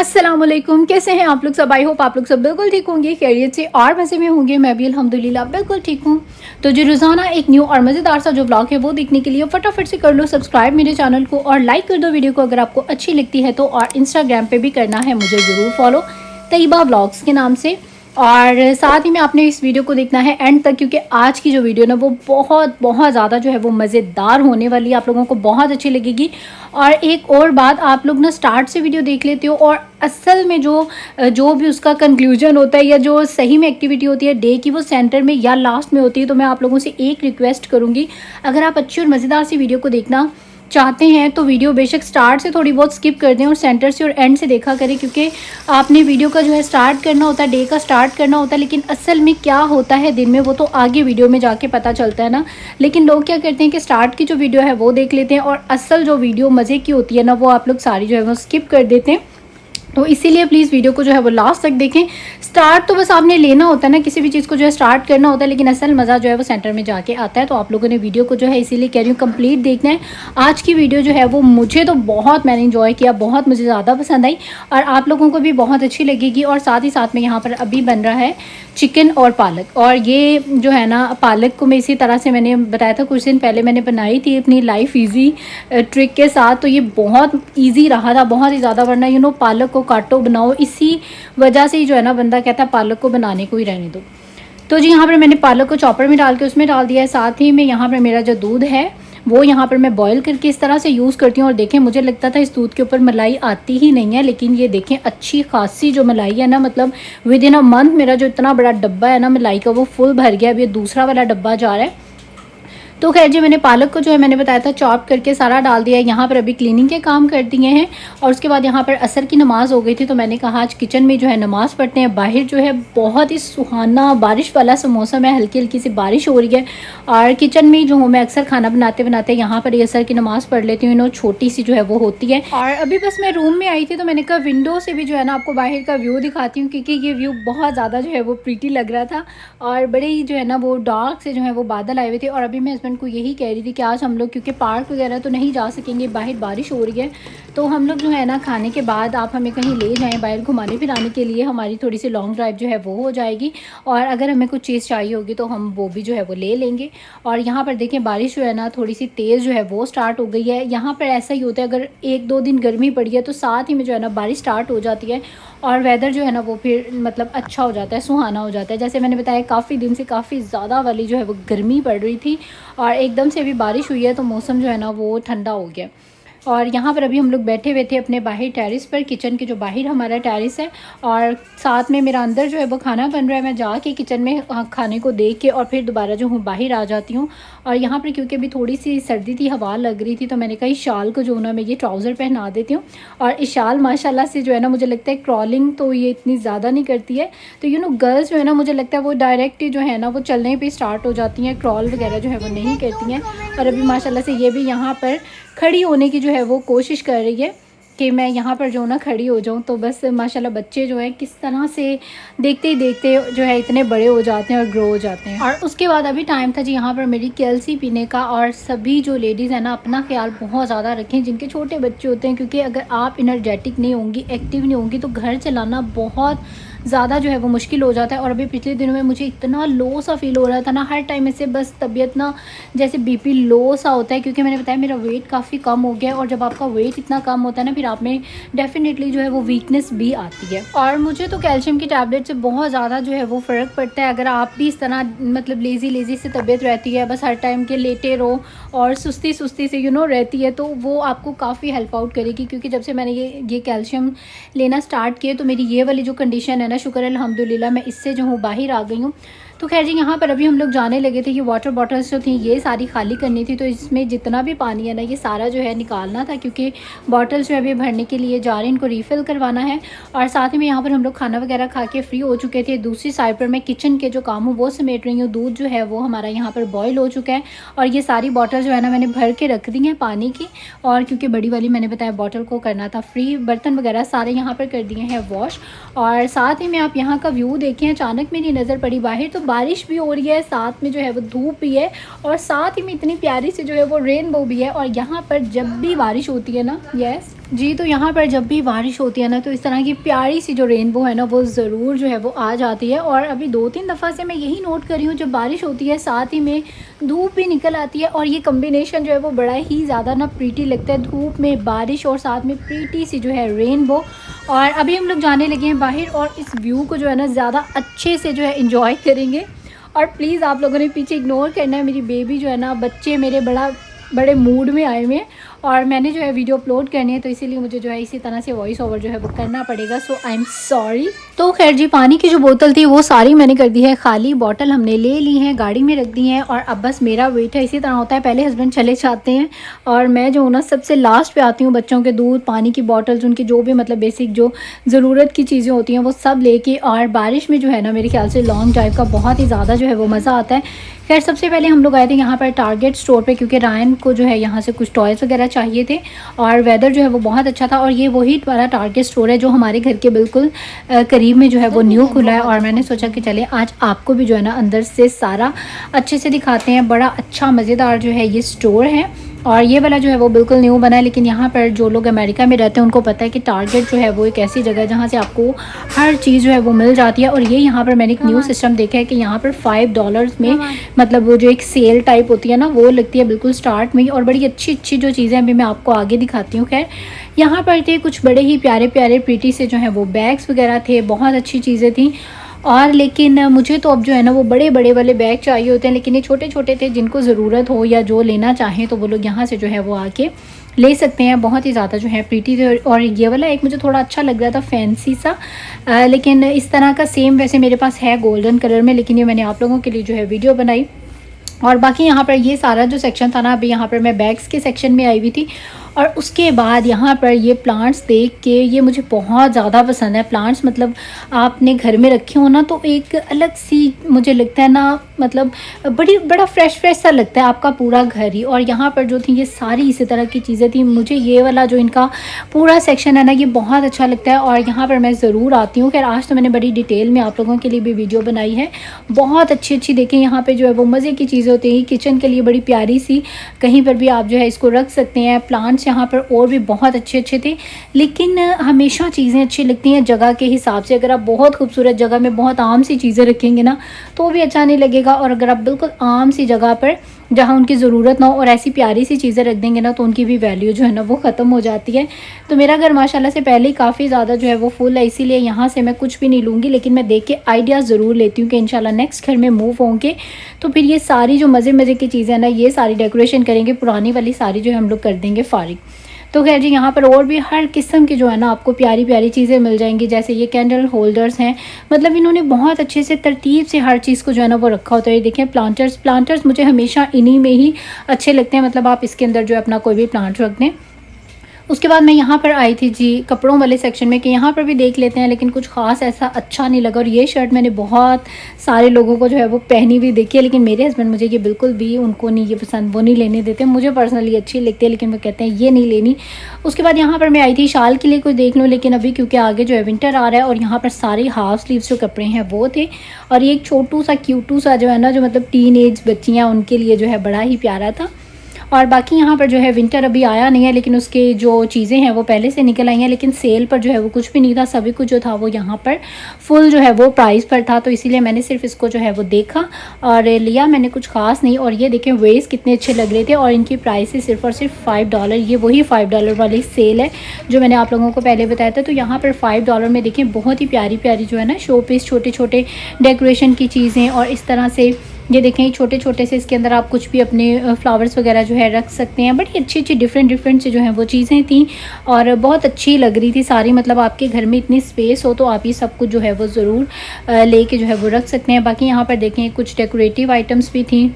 अस्सलामुअलैकुम, कैसे हैं आप लोग सब। आई होप आप लोग सब बिल्कुल ठीक होंगे, खैरियत से और मज़े में होंगे। मैं भी अल्हम्दुलिल्लाह बिल्कुल ठीक हूँ। तो जो रोज़ाना एक न्यू और मज़ेदार सा जो ब्लॉग है वो देखने के लिए फटाफट से कर लो सब्सक्राइब मेरे चैनल को और लाइक कर दो वीडियो को अगर आपको अच्छी लगती है तो। और इंस्टाग्राम पे भी करना है मुझे ज़रूर फॉलो, तैयबा व्लॉग्स के नाम से। और साथ ही में आपने इस वीडियो को देखना है एंड तक, क्योंकि आज की जो वीडियो ना वो बहुत बहुत ज़्यादा जो है वो मज़ेदार होने वाली है, आप लोगों को बहुत अच्छी लगेगी। और एक और बात, आप लोग ना स्टार्ट से वीडियो देख लेते हो और असल में जो भी उसका कंक्लूजन होता है या जो सही में एक्टिविटी होती है डे की, वो सेंटर में या लास्ट में होती है। तो मैं आप लोगों से एक रिक्वेस्ट करूँगी, अगर आप अच्छी और मज़ेदार सी वीडियो को देखना चाहते हैं तो वीडियो बेशक स्टार्ट से थोड़ी बहुत स्किप कर दें और सेंटर से और एंड से देखा करें, क्योंकि आपने वीडियो का जो है स्टार्ट करना होता है, डे का स्टार्ट करना होता है, लेकिन असल में क्या होता है दिन में वो तो आगे वीडियो में जाके पता चलता है ना। लेकिन लोग क्या करते हैं कि स्टार्ट की जो वीडियो है वो देख लेते हैं और असल जो वीडियो मज़े की होती है ना वो आप लोग सारी जो है वो स्किप कर देते हैं। तो इसीलिए प्लीज़ वीडियो को जो है वो लास्ट तक देखें। स्टार्ट तो बस आपने लेना होता है ना, किसी भी चीज़ को जो है स्टार्ट करना होता है, लेकिन असल मज़ा जो है वो सेंटर में जाके आता है। तो आप लोगों ने वीडियो को जो है इसीलिए कह रही हूँ कंप्लीट देखना है। आज की वीडियो जो है वो मुझे तो बहुत, मैंने इंजॉय किया, बहुत मुझे ज़्यादा पसंद आई और आप लोगों को भी बहुत अच्छी लगेगी। और साथ ही साथ में यहाँ पर अभी बन रहा है चिकन और पालक। और ये जो है ना पालक को मैं इसी तरह से मैंने बताया था कुछ दिन पहले, मैंने बनाई थी अपनी लाइफ इजी ट्रिक के साथ। तो ये बहुत इजी रहा था, बहुत ही ज़्यादा। वरना पालक को काटो बनाओ, इसी वजह से ही जो है ना बंदा कहता है पालक को बनाने को ही रहने दो। तो जी यहाँ पर मैंने पालक को चॉपर में डाल के उसमें डाल दिया है। साथ ही में यहाँ पर मेरा जो दूध है वो यहाँ पर मैं बॉईल करके इस तरह से यूज़ करती हूँ। और देखें, मुझे लगता था इस दूध के ऊपर मलाई आती ही नहीं है, लेकिन ये देखें अच्छी खासी जो मलाई है ना, मतलब विद इन अ मंथ मेरा जो इतना बड़ा डब्बा है ना मलाई का वो फुल भर गया। अब ये दूसरा वाला डब्बा जा रहा है। तो खैर जी, मैंने पालक को जो है मैंने बताया था चॉप करके सारा डाल दिया है। यहाँ पर अभी क्लीनिंग के काम कर दिए हैं और उसके बाद यहाँ पर असर की नमाज़ हो गई थी, तो मैंने कहा आज किचन में जो है नमाज़ पढ़ते हैं। बाहर जो है बहुत ही सुहाना बारिश वाला सा मौसम है, हल्की हल्की सी बारिश हो रही है। और किचन में जो हूँ मैं अक्सर खाना बनाते बनाते यहाँ पर असर की नमाज़ पढ़ लेती हूँ। छोटी सी जो है वो होती है। और अभी बस मैं रूम में आई थी तो मैंने कहा विंडो से भी जो है ना आपको बाहर का व्यू दिखाती हूँ, क्योंकि ये व्यू बहुत ज़्यादा जो है वो प्रीटी लग रहा था और बड़े ही जो है ना वो डार्क से जो है वो बादल आए हुए थे। और अभी मैं हस्बैंड को यही कह रही थी कि आज हम लोग, क्योंकि पार्क वगैरह तो नहीं जा सकेंगे, बाहर बारिश हो रही है, तो हम लोग जो है ना खाने के बाद आप हमें कहीं ले जाएं बाहर घुमाने फिराने के लिए, हमारी थोड़ी सी लॉन्ग ड्राइव जो है वो हो जाएगी। और अगर हमें कुछ चीज़ चाहिए होगी तो हम वो भी जो है वो ले लेंगे। और यहाँ पर देखें बारिश जो है ना थोड़ी सी तेज़ जो है वो स्टार्ट हो गई है। यहाँ पर ऐसा ही होता है, अगर 1-2 दिन गर्मी पड़ी है तो साथ ही में जो है ना बारिश स्टार्ट हो जाती है और वेदर जो है ना वो फिर मतलब अच्छा हो जाता है, सुहाना हो जाता है। जैसे मैंने बताया काफ़ी दिन से काफ़ी ज़्यादा वाली जो है वो गर्मी पड़ रही थी और एकदम से अभी बारिश हुई है तो मौसम जो है ना वो ठंडा हो गया। और यहाँ पर अभी हम लोग बैठे हुए थे अपने बाहर टेरिस पर, किचन के जो बाहर हमारा टेरिस है, और साथ में मेरा अंदर जो है वो खाना बन रहा है। मैं जाके किचन में खाने को देख के और फिर दोबारा जो हूँ बाहर आ जाती हूँ। और यहाँ पर क्योंकि अभी थोड़ी सी सर्दी थी, हवा लग रही थी, तो मैंने कहा इस शाल को जो ना मैं ये ट्राउज़र पहना देती हूँ। और इस शाल माशाल्लाह से जो है ना मुझे लगता है क्रॉलिंग तो ये इतनी ज़्यादा नहीं करती है। तो गर्ल्स जो है ना मुझे लगता है वो डायरेक्ट जो है ना वो चलने पे स्टार्ट हो जाती हैं, क्रॉल वगैरह जो है वो नहीं करती हैं। और अभी माशाल्लाह से ये भी यहाँ पर खड़ी होने की जो है वो कोशिश कर रही है कि मैं यहाँ पर जो ना खड़ी हो जाऊँ। तो बस माशाल्लाह बच्चे जो है किस तरह से देखते ही देखते जो है इतने बड़े हो जाते हैं और ग्रो हो जाते हैं। और उसके बाद अभी टाइम था जी यहाँ पर मेरी कैल्सी पीने का। और सभी जो लेडीज़ हैं ना अपना ख्याल बहुत ज़्यादा रखें जिनके छोटे बच्चे होते हैं, क्योंकि अगर आप एनर्जेटिक नहीं होंगी, एक्टिव नहीं होंगी, तो घर चलाना बहुत ज़्यादा जो है वो मुश्किल हो जाता है। और अभी पिछले दिनों में मुझे इतना लो सा फील हो रहा था ना, हर टाइम ऐसे बस तबीयत ना जैसे बीपी लो सा होता है, क्योंकि मैंने बताया मेरा वेट काफ़ी कम हो गया है। और जब आपका वेट इतना कम होता है ना फिर आप में डेफिनेटली जो है वो वीकनेस भी आती है। और मुझे तो कैल्शियम की टैबलेट से बहुत ज़्यादा जो है वो फ़र्क पड़ता है। अगर आप भी इस तरह मतलब लेज़ी से तबीयत रहती है, बस हर टाइम के लेटे रहो और सुस्ती से रहती है, तो वो आपको काफ़ी हेल्प आउट करेगी। क्योंकि जब से मैंने ये कैल्शियम लेना स्टार्ट किया तो मेरी ये वाली जो कंडीशन है ना, शुक्र अल्हम्दुलिल्लाह मैं इससे जो हूँ बाहर आ गई हूँ। तो खैर जी यहाँ पर अभी हम लोग जाने लगे थे। ये वाटर बॉटल्स जो थी ये सारी खाली करनी थी, तो इसमें जितना भी पानी है ना ये सारा जो है निकालना था, क्योंकि बॉटल्स जो है अभी भरने के लिए जा रहे हैं, इनको रीफ़िल करवाना है। और साथ ही में यहाँ पर हम लोग खाना वगैरह खा के फ्री हो चुके थे। दूसरी साइड पर मैं किचन के जो काम हूँ वो समेट रही हूँ। दूध जो है वो हमारा यहाँ पर बॉयल हो चुका है और ये सारी बॉटल जो है ना मैंने भर के रख दी हैं पानी की। और क्योंकि बड़ी वाली मैंने बताया बॉटल को करना था फ्री, बर्तन वगैरह सारे यहाँ पर कर दिए हैं वॉश। और साथ ही में आप यहाँ का व्यू देखें, अचानक मेरी नज़र पड़ी बाहर तो बारिश भी हो रही है, साथ में जो है वो धूप भी है और साथ ही में इतनी प्यारी सी जो है वो रेनबो भी है। और यहाँ पर जब भी बारिश होती है ना, यस जी, तो यहाँ पर जब भी बारिश होती है ना, तो इस तरह की प्यारी सी जो रेनबो है ना, वो ज़रूर जो है वो आ जाती है। और अभी 2-3 दफ़ा से मैं यही नोट कर रही हूँ, जब बारिश होती है साथ ही में धूप भी निकल आती है, और ये कॉम्बिनेशन जो है वो बड़ा ही ज़्यादा ना प्रीटी लगता है, धूप में बारिश और साथ में प्रीटी सी जो है रेनबो। और अभी हम लोग जाने लगे हैं बाहर, और इस व्यू को जो है ना ज़्यादा अच्छे से जो है एंजॉय करेंगे। और प्लीज़ आप लोगों ने पीछे इग्नोर करना है, मेरी बेबी जो है ना, बच्चे मेरे बड़े मूड में आए हुए हैं, और मैंने जो है वीडियो अपलोड करनी है, तो इसीलिए मुझे जो है इसी तरह से वॉइस ओवर जो है वो करना पड़ेगा। सो आई एम सॉरी। तो खैर जी, पानी की जो बोतल थी वो सारी मैंने कर दी है खाली, बॉटल हमने ले ली है, गाड़ी में रख दी है, और अब बस मेरा वेट है। इसी तरह होता है, पहले हस्बैंड चले जाते हैं और मैं जो हूँ ना सबसे लास्ट पे आती हूँ, बच्चों के दूध, पानी की बॉटल्स, उनकी जो भी मतलब बेसिक जो ज़रूरत की चीज़ें होती हैं वो सब लेके। और बारिश में जो है ना, मेरे ख्याल से लॉन्ग ड्राइव का बहुत ही ज़्यादा जो है वो मज़ा आता है। खैर, सबसे पहले हम लोग आए थे यहाँ पर टारगेट स्टोर पे, क्योंकि रायन को जो है यहाँ से कुछ टॉयज़ वगैरह चाहिए थे, और वेदर जो है वो बहुत अच्छा था। और ये वही वाला टारगेट स्टोर है जो हमारे घर के बिल्कुल करीब में जो है वो न्यू खुला है। और मैंने सोचा कि चले आज आपको भी जो है ना अंदर से सारा अच्छे से दिखाते हैं। बड़ा अच्छा मज़ेदार जो है ये स्टोर है, और ये वाला जो है वो बिल्कुल न्यू बना है। लेकिन यहाँ पर जो लोग अमेरिका में रहते हैं उनको पता है कि टारगेट जो है वो एक ऐसी जगह है जहाँ से आपको हर चीज़ जो है वो मिल जाती है। और ये यहाँ पर मैंने एक न्यू सिस्टम देखा है कि यहाँ पर $5 में मतलब वो जो एक सेल टाइप होती है ना, वो लगती है बिल्कुल स्टार्ट में ही, और बड़ी अच्छी अच्छी जो चीज़ें अभी मैं आपको आगे दिखाती हूँ। खैर, यहाँ पर थे कुछ बड़े ही प्यारे प्यारे प्रीटी से जो है वो बैग्स वगैरह थे, बहुत अच्छी चीज़ें थी। और लेकिन मुझे तो अब जो है ना वो बड़े बड़े वाले बैग चाहिए होते हैं, लेकिन ये छोटे छोटे थे, जिनको ज़रूरत हो या जो लेना चाहें तो वो लोग यहाँ से जो है वो आके ले सकते हैं। बहुत ही ज़्यादा जो है प्रीटी थे। और ये वाला एक मुझे थोड़ा अच्छा लग रहा था, फैंसी सा, लेकिन इस तरह का सेम वैसे मेरे पास है गोल्डन कलर में, लेकिन ये मैंने आप लोगों के लिए जो है वीडियो बनाई। और बाकी यहाँ पर ये सारा जो सेक्शन था ना, अभी यहाँ पर मैं बैग्स के सेक्शन में आई हुई थी। और उसके बाद यहाँ पर ये प्लांट्स देख के ये मुझे बहुत ज़्यादा पसंद है। प्लांट्स मतलब आपने घर में रखे हो ना, तो एक अलग सी मुझे लगता है ना, मतलब बड़ा फ्रेश सा लगता है आपका पूरा घर ही। और यहाँ पर जो थी ये सारी इसी तरह की चीज़ें थी। मुझे ये वाला जो इनका पूरा सेक्शन है ना, ये बहुत अच्छा लगता है, और यहाँ पर मैं ज़रूर आती हूँ। खैर, आज तो मैंने बड़ी डिटेल में आप लोगों के लिए भी वीडियो बनाई है, बहुत अच्छी अच्छी। देखें, यहाँ पर जो है वो मज़े की चीज़ें होती हैं। किचन के लिए बड़ी प्यारी सी, कहीं पर भी आप जो है इसको रख सकते हैं। प्लांट्स यहाँ पर और भी बहुत अच्छे थे, लेकिन हमेशा चीज़ें अच्छी लगती हैं जगह के हिसाब से। अगर आप बहुत खूबसूरत जगह में बहुत आम सी चीज़ें रखेंगे ना, तो भी अच्छा नहीं लगेगा। और अगर आप बिल्कुल आम सी जगह पर जहाँ उनकी ज़रूरत ना हो और ऐसी प्यारी सी चीज़ें रख देंगे ना, तो उनकी भी वैल्यू जो है ना वो ख़त्म हो जाती है। तो मेरा घर माशाल्लाह से पहले ही काफ़ी ज़्यादा जो है वो फुल है, इसीलिए यहाँ से मैं कुछ भी नहीं लूँगी, लेकिन मैं देख के आइडियाज़ ज़रूर लेती हूँ कि इंशाल्लाह नेक्स्ट घर में मूव होंगे तो फिर ये सारी जो मज़े की चीज़ें हैं ना, ये सारी डेकोरेशन करेंगे, पुरानी वाली सारी जो है हम लोग कर देंगे फारिग। तो खैर जी, यहाँ पर और भी हर किस्म की जो है ना आपको प्यारी प्यारी चीज़ें मिल जाएंगी। जैसे ये कैंडल होल्डर्स हैं, मतलब इन्होंने बहुत अच्छे से तरतीब से हर चीज़ को जो है ना वो रखा होता है। ये देखें, प्लांटर्स मुझे हमेशा इन्हीं में ही अच्छे लगते हैं। मतलब आप इसके अंदर जो है अपना कोई भी प्लांट रख दें। उसके बाद मैं यहाँ पर आई थी जी कपड़ों वाले सेक्शन में, कि यहाँ पर भी देख लेते हैं, लेकिन कुछ ख़ास ऐसा अच्छा नहीं लगा। और ये शर्ट मैंने बहुत सारे लोगों को जो है वो पहनी हुई देखी है, लेकिन मेरे हस्बैंड मुझे ये बिल्कुल भी, उनको नहीं ये पसंद, वो नहीं लेने देते। मुझे पर्सनली अच्छी लगती है, लेकिन वो कहते हैं ये नहीं लेनी। उसके बाद यहाँ पर मैं आई थी शाल के लिए कोई देख लूँ, लेकिन अभी क्योंकि आगे जो है विंटर आ रहा है, और यहाँ पर सारे हाफ स्लीव्स जो कपड़े हैं वो थे। और ये एक छोटू सा क्यूटू सा जो है ना, जो मतलब टीन एज बच्चियाँ, उनके लिए जो है बड़ा ही प्यारा था। और बाकी यहाँ पर जो है विंटर अभी आया नहीं है, लेकिन उसके जो चीज़ें हैं वो पहले से निकल आई हैं। लेकिन सेल पर जो है वो कुछ भी नहीं था, सभी कुछ जो था वो यहाँ पर फुल जो है वो प्राइस पर था। तो इसीलिए मैंने सिर्फ इसको जो है वो देखा और लिया, मैंने कुछ ख़ास नहीं। और ये देखें, वेस्ट कितने अच्छे लग रहे थे, और इनकी प्राइस है सिर्फ और सिर्फ $5। ये वही $5 वाली सेल है जो मैंने आप लोगों को पहले बताया था। तो यहाँ पर $5 में देखें बहुत ही प्यारी प्यारी जो है ना शो पीस, छोटे छोटे डेकोरेशन की चीज़ें। और इस तरह से ये देखें, छोटे छोटे से इसके अंदर आप कुछ भी अपने फ्लावर्स वगैरह जो है रख सकते हैं। बड़ी अच्छी अच्छी डिफरेंट से जो है वो चीज़ें थी, और बहुत अच्छी लग रही थी सारी। मतलब आपके घर में इतनी स्पेस हो तो आप ये सब कुछ जो है वो ज़रूर लेके जो है वो रख सकते हैं। बाकी यहाँ पर देखें कुछ डेकोरेटिव आइटम्स भी थी,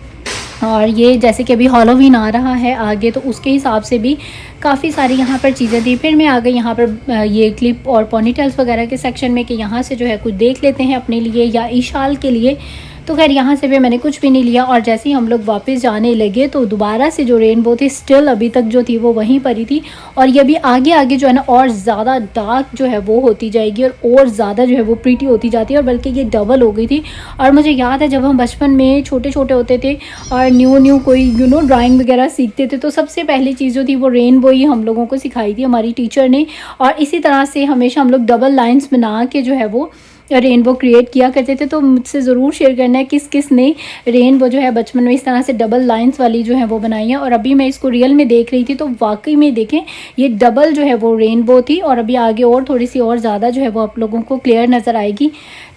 और ये जैसे कि अभी हॉलोवीन आ रहा है आगे, तो उसके हिसाब से भी काफ़ी सारी यहाँ पर चीज़ें थी। फिर मैं आ गई यहाँ पर ये क्लिप और पोनीटेल्स वगैरह के सेक्शन में, कि यहाँ से जो है कुछ देख लेते हैं अपने लिए या ईशाल के लिए। तो खैर यहाँ से भी मैंने कुछ भी नहीं लिया और जैसे ही हम लोग वापस जाने लगे तो दोबारा से जो रेनबो थी स्टिल अभी तक जो थी वो वहीं पर ही थी और ये भी आगे आगे जो है ना और ज़्यादा डार्क जो है वो होती जाएगी और ज़्यादा जो है वो प्रीटी होती जाती है और बल्कि ये डबल हो गई थी। और मुझे याद है जब हम बचपन में छोटे छोटे होते थे और न्यू कोई ड्राइंग वगैरह सीखते थे तो सबसे पहली चीज़ जो थी वो रेनबो ही हम लोगों को सिखाई थी हमारी टीचर ने। और इसी तरह से हमेशा हम लोग डबल लाइंस बना के जो है वो रेनबो क्रिएट किया करते थे। तो मुझसे ज़रूर शेयर करना है किस किस ने रेनबो जो है बचपन में इस तरह से डबल लाइंस वाली जो है वो बनाई है। और अभी मैं इसको रियल में देख रही थी तो वाकई में देखें ये डबल जो है वो रेनबो थी और अभी आगे और थोड़ी सी और ज़्यादा जो है वो आप लोगों को क्लियर नज़र आएगी।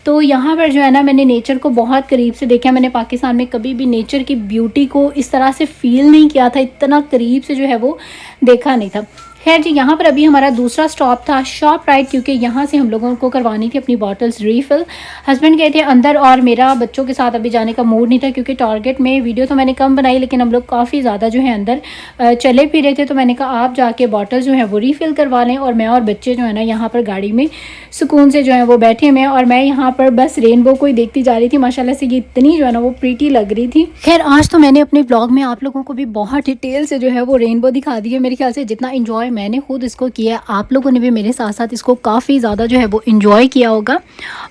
तो यहाँ पर जो है ना मैंने नेचर को बहुत करीब से देखा। मैंने पाकिस्तान में कभी भी नेचर की ब्यूटी को इस तरह से फील नहीं किया था, इतना करीब से जो है वो देखा नहीं था। खैर जी यहाँ पर अभी हमारा दूसरा स्टॉप था शॉप राइट, क्योंकि यहाँ से हम लोगों को करवानी थी अपनी बॉटल्स रीफ़िल। हस्बैंड गए थे अंदर और मेरा बच्चों के साथ अभी जाने का मूड नहीं था क्योंकि टारगेट में वीडियो तो मैंने कम बनाई लेकिन हम लोग काफ़ी ज़्यादा जो है अंदर चले फिरे थे। तो मैंने कहा आप जाके बॉटल्स जो है वो रीफ़िल करवा लें और मैं और बच्चे जो है ना यहाँ पर गाड़ी में सुकून से जो है वो बैठे हुए हैं और मैं यहाँ पर बस रेनबो को ही देखती जा रही थी। माशाल्लाह से ये इतनी जो है ना वो प्रीटी लग रही थी। खैर आज तो मैंने अपने ब्लॉग में आप लोगों को भी बहुत डिटेल से जो है वो रेनबो दिखा दी है। मेरे ख्याल से जितना इंजॉय मैंने खुद इसको किया आप लोगों ने भी मेरे साथ साथ इसको काफ़ी ज़्यादा जो है वो इंजॉय किया होगा।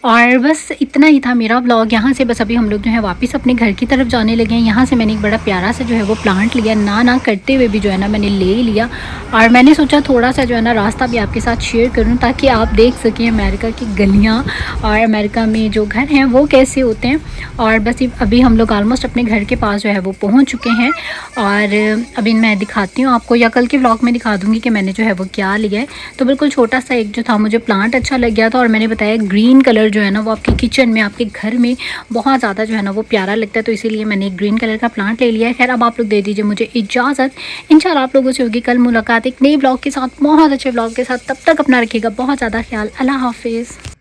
और बस इतना ही था मेरा ब्लॉग। यहाँ से बस अभी हम लोग जो है वापस अपने घर की तरफ जाने लगे हैं। यहाँ से मैंने एक बड़ा प्यारा सा जो है वो प्लांट लिया, ना करते हुए भी जो है ना मैंने ले लिया। और मैंने सोचा थोड़ा सा जो है ना रास्ता भी आपके साथ शेयर करूँ ताकि आप देख सकें अमेरिका की गलियाँ और अमेरिका में जो घर हैं वो कैसे होते हैं। और बस अभी हम लोग ऑलमोस्ट अपने घर के पास जो है वो पहुँच चुके हैं और अभी मैं दिखाती हूँ आपको या कल के व्लॉग में दिखा दूँगी कि मैंने जो है वो क्या लिया है। तो बिल्कुल छोटा सा एक जो था मुझे प्लांट अच्छा लग गया था और मैंने बताया ग्रीन कलर जो है ना वो आपके किचन में आपके घर में बहुत ज़्यादा जो है ना वो प्यारा लगता है, तो इसीलिए मैंने एक ग्रीन कलर का प्लांट ले लिया है। खैर अब आप लोग दे दीजिए मुझे इजाज़त। इंशाल्लाह आप लोगों से होगी कल मुलाकात एक नई ब्लॉग के साथ, बहुत अच्छे ब्लॉग के साथ। तब तक अपना रखिएगा बहुत ज़्यादा ख्याल। अल्लाह हाफिज़।